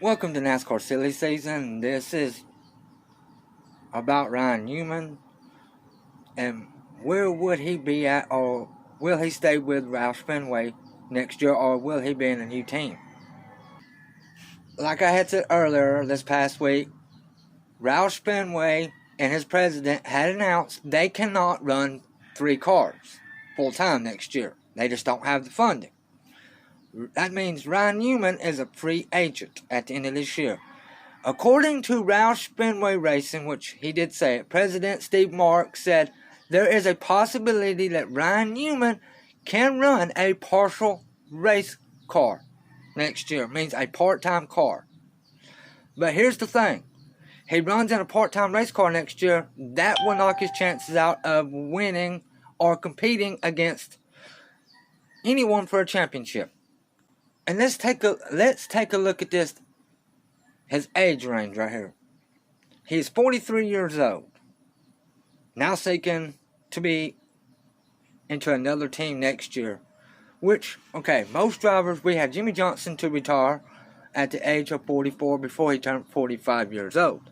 Welcome to NASCAR Silly Season. This is about Ryan Newman and where would he be at, or will he stay with Rush Fenway next year, or will he be in a new team? Like I had said earlier this past week, Rush Fenway and his president had announced they cannot run 3 cars full time next year. They just don't have the funding. That means Ryan Newman is a free agent at the end of this year. According to Rush Fenway Racing, which he did say it, President Steve Marks said there is a possibility that Ryan Newman can run a partial race car next year. It means a part-time car. But here's the thing. He runs in a part-time race car next year, that will knock his chances out of winning or competing against anyone for a championship. And let's take a look at this. His age range right here. He's 43 years old. Now seeking to be into another team next year. Which, okay, most drivers, we had Jimmy Johnson to retire at the age of 44 before he turned 45 years old.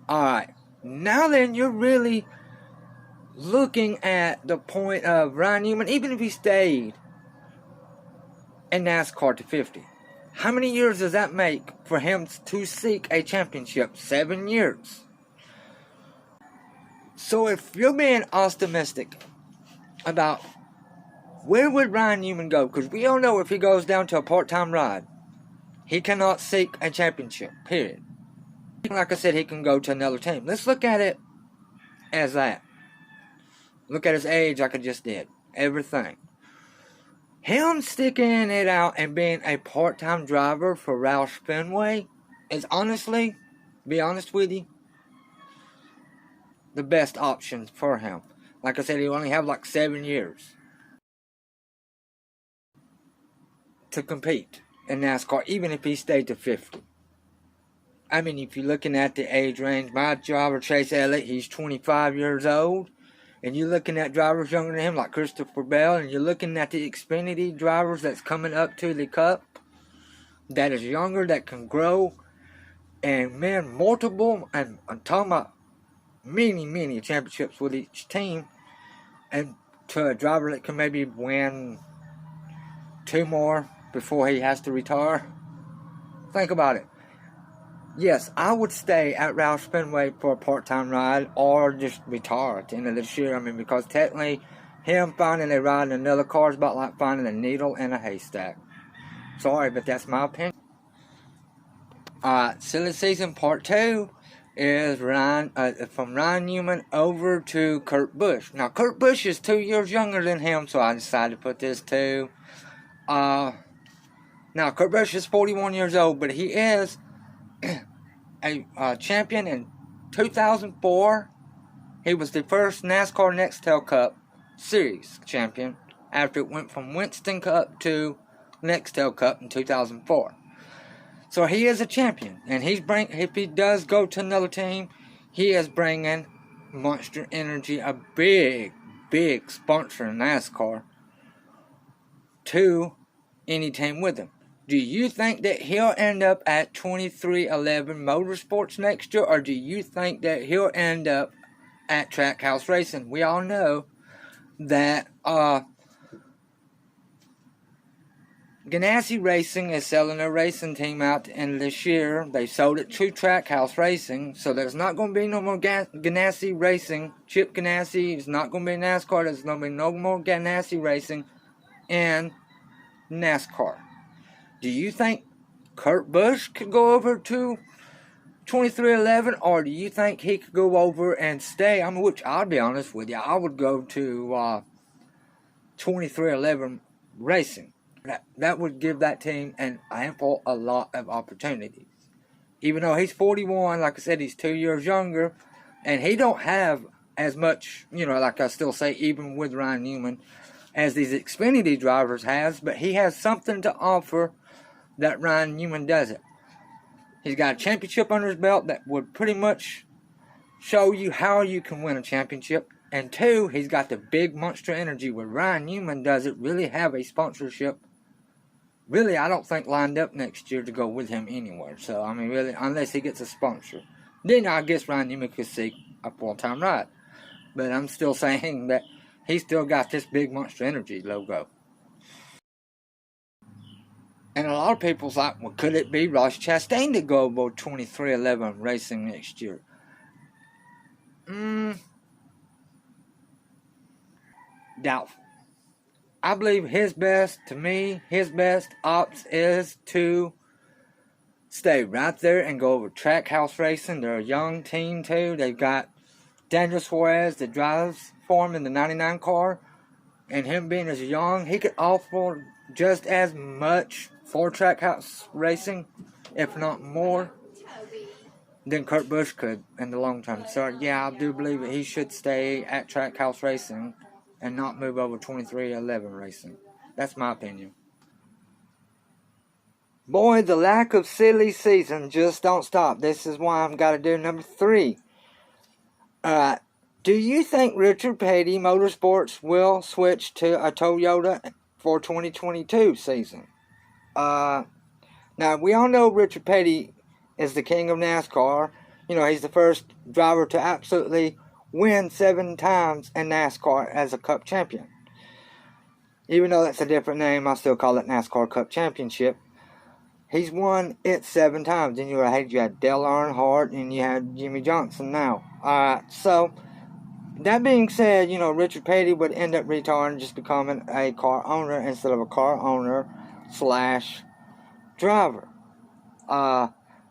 Alright, now then you're really looking at the point of Ryan Newman, even if he stayed in NASCAR to 50. How many years does that make for him to seek a championship? 7 years. So if you're being optimistic about where would Ryan Newman go, because we all know if he goes down to a part-time ride, he cannot seek a championship, period. Like I said, he can go to another team. Let's look at it as that. Look at his age like I just did. Everything. Him sticking it out and being a part-time driver for Rush Fenway is honestly, be honest with you, the best option for him. Like I said, he only have like 7 years to compete in NASCAR, even if he stayed to 50. I mean, if you're looking at the age range, my driver, Chase Elliott, he's 25 years old. And you're looking at drivers younger than him, like Christopher Bell, and you're looking at the Xfinity drivers that's coming up to the Cup, that is younger, that can grow, and man, multiple, and I'm talking about many championships with each team, and to a driver that can maybe win 2 more before he has to retire. Think about it. Yes, I would stay at Rush Fenway for a part-time ride or just retire at the end of this year. I mean, because technically, him finding a ride in another car is about like finding a needle in a haystack. Sorry, but that's my opinion. Alright, Silly Season Part 2 is from Ryan Newman over to Kurt Busch. Now, Kurt Busch is 2 years younger than him, so I decided to put this too. Now, Kurt Busch is 41 years old, but he is a champion in 2004. He was the first NASCAR Nextel Cup Series champion after it went from Winston Cup to Nextel Cup in 2004. So he is a champion, and if he does go to another team, he is bringing Monster Energy, a big sponsor in NASCAR, to any team with him. Do you think that he'll end up at 2311 Motorsports next year, or do you think that he'll end up at Trackhouse Racing? We all know that Ganassi Racing is selling their racing team out at the end of this year. They sold it to Trackhouse Racing, so there's not going to be no more Ganassi Racing. Chip Ganassi is not going to be NASCAR. There's going to be no more Ganassi Racing in NASCAR. Do you think Kurt Busch could go over to 2311, or do you think he could go over and stay? I mean, which I'll be honest with you, I would go to 2311 Racing. That would give that team a lot of opportunities. Even though he's 41, like I said, he's 2 years younger, and he don't have as much, like I still say, even with Ryan Newman, as these Xfinity drivers has, but he has something to offer that Ryan Newman doesn't. He's got a championship under his belt that would pretty much show you how you can win a championship. And 2, he's got the big Monster Energy where Ryan Newman doesn't really have a sponsorship really, I don't think lined up next year to go with him anywhere. So, I mean, really, unless he gets a sponsor. Then I guess Ryan Newman could seek a full-time ride. But I'm still saying that he still got this big Monster Energy logo. And a lot of people thought, well, could it be Ross Chastain to go about 2311 Racing next year? Doubtful. I believe his best ops is to stay right there and go over Trackhouse Racing. They're a young team too. They've got Daniel Suarez that drives for him in the 99 car. And him being as young, he could offer just as much for Trackhouse Racing, if not more, than Kurt Busch could in the long term. So, yeah, I do believe that he should stay at Trackhouse Racing and not move over 2311 Racing. That's my opinion. Boy, the lack of silly season just don't stop. This is why I've got to do number 3. Do you think Richard Petty Motorsports will switch to a Toyota for 2022 season? Now, we all know Richard Petty is the king of NASCAR. You know, he's the first driver to absolutely win 7 times in NASCAR as a Cup champion. Even though that's a different name, I still call it NASCAR Cup Championship. He's won it 7 times. And you had Dale Earnhardt and you had Jimmy Johnson now. So, that being said, you know, Richard Petty would end up retiring, just becoming a car owner instead of a car owner / driver.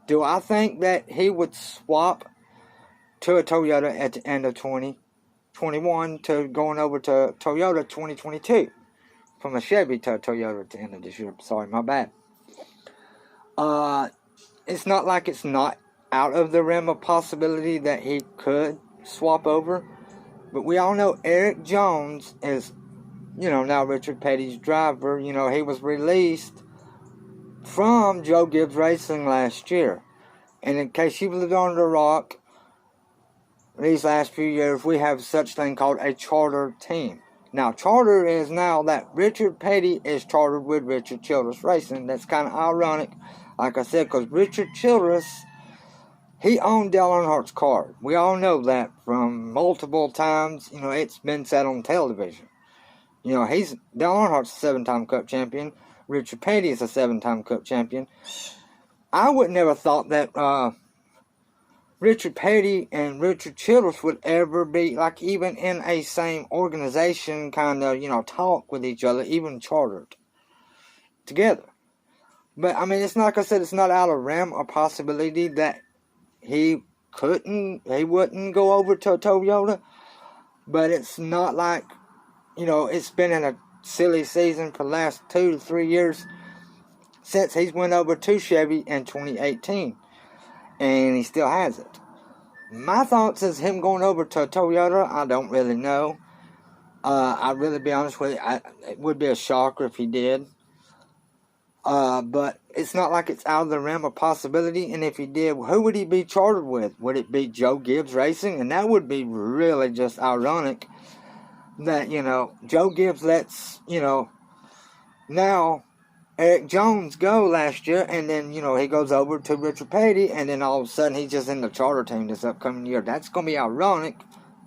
Do I think that he would swap to a Toyota at the end of 2021 to going over to Toyota 2022? From a Chevy to a Toyota at the end of this year. Sorry, my bad. It's not like it's not out of the realm of possibility that he could swap over. But we all know Eric Jones is, you know, now Richard Petty's driver. You know, he was released from Joe Gibbs Racing last year. And in case you've lived under a rock, these last few years, we have such thing called a charter team. Now, charter is now that Richard Petty is chartered with Richard Childress Racing. That's kind of ironic, like I said, because Richard Childress, he owned Dale Earnhardt's car. We all know that from multiple times. You know, it's been said on television. You know, Dale Earnhardt's a 7-time Cup champion. Richard Petty is a 7-time Cup champion. I would never thought that Richard Petty and Richard Childress would ever be, like, even in a same organization, kind of, you know, talk with each other, even chartered together. But, I mean, it's not, like I said, it's not out of realm or possibility that he wouldn't go over to a Toyota. But it's not like, you know, it's been in a silly season for the last 2 to 3 years since he's went over to Chevy in 2018. And he still has it. My thoughts is him going over to a Toyota, I don't really know. I'll really be honest with you, it would be a shocker if he did. But it's not like it's out of the realm of possibility. And if he did, who would he be chartered with? Would it be Joe Gibbs Racing? And that would be really just ironic that, you know, Joe Gibbs lets, you know, now Eric Jones go last year, and then, you know, he goes over to Richard Petty, and then all of a sudden he's just in the charter team this upcoming year. That's going to be ironic,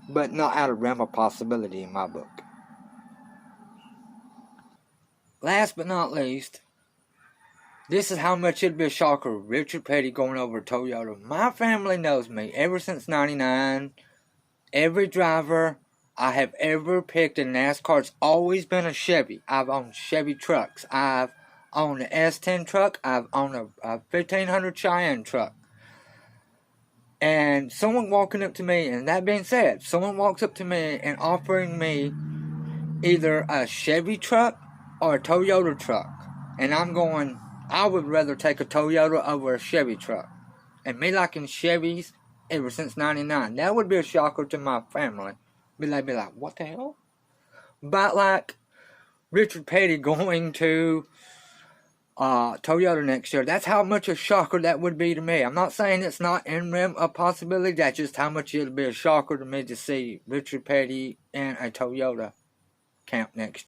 but not out of realm of possibility in my book. Last but not least, this is how much it'd be a shocker. Richard Petty going over to Toyota. My family knows me. Ever since 99, every driver I have ever picked in NASCAR's always been a Chevy. I've owned Chevy trucks. I've owned an S10 truck. I've owned a 1500 Cheyenne truck. And someone walking up to me, and that being said, someone walks up to me and offering me either a Chevy truck or a Toyota truck. And I'm going, I would rather take a Toyota over a Chevy truck. And me liking Chevys ever since 99. That would be a shocker to my family. Be like, what the hell? But like Richard Petty going to Toyota next year, that's how much a shocker that would be to me. I'm not saying it's not in realm of possibility. That's just how much it would be a shocker to me to see Richard Petty in a Toyota camp next